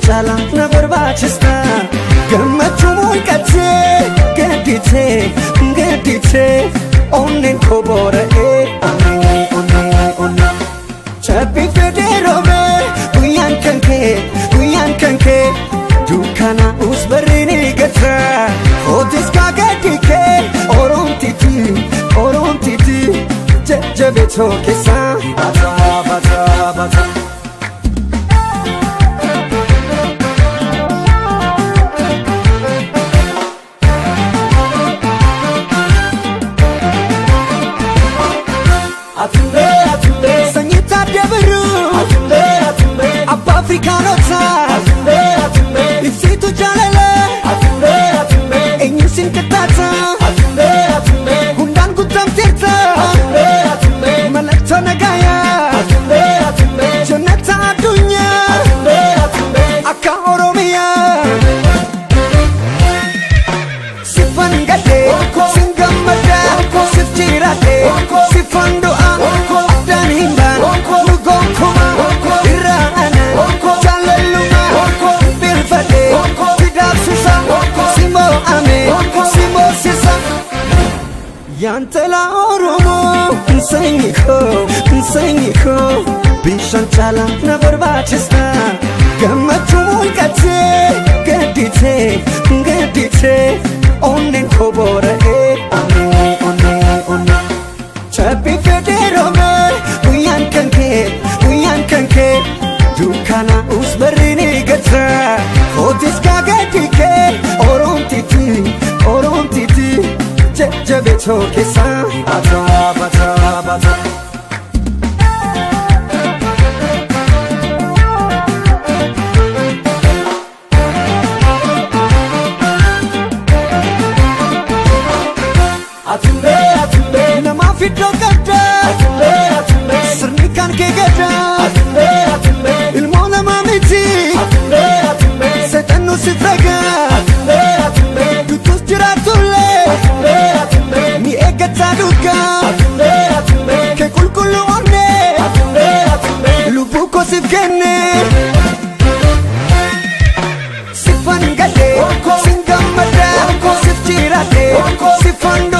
chala na barbachista gammachu mulqate gadite onnen kobora onni chapi federove uyan kanke dukana usbarini gatra otis kagadike orontiti jabeto kesa bata Atumbe Sanyita Deveru Atumbe Abba Africanota Atumbe Ifsitu Jalele Atumbe Enyusin Katata Atumbe Hundan Kutam Teta Atumbe Malakta Nagaya Atumbe Jonata Adunya Atumbe Aka Oromia Sifangade Singamada Siftirade Sifando Yantela oromo nsengiko bishan chala na barbachista gammachu mulqate gadite onnen kobora onni chapi federome uyan kanke dukana usbarini gatra otis kagadike orontiti jabeto kesa bata Atumbe nama fito gada Atumbe sernikan ke gada Atumbe ilmu nama miti Atumbe setanu sifraga Atumbe dutus jiratule Atumbe mi egata duka Atumbe ke kulkulu onne Atumbe lubuko sifkene Sifangade singamada siftirade sifando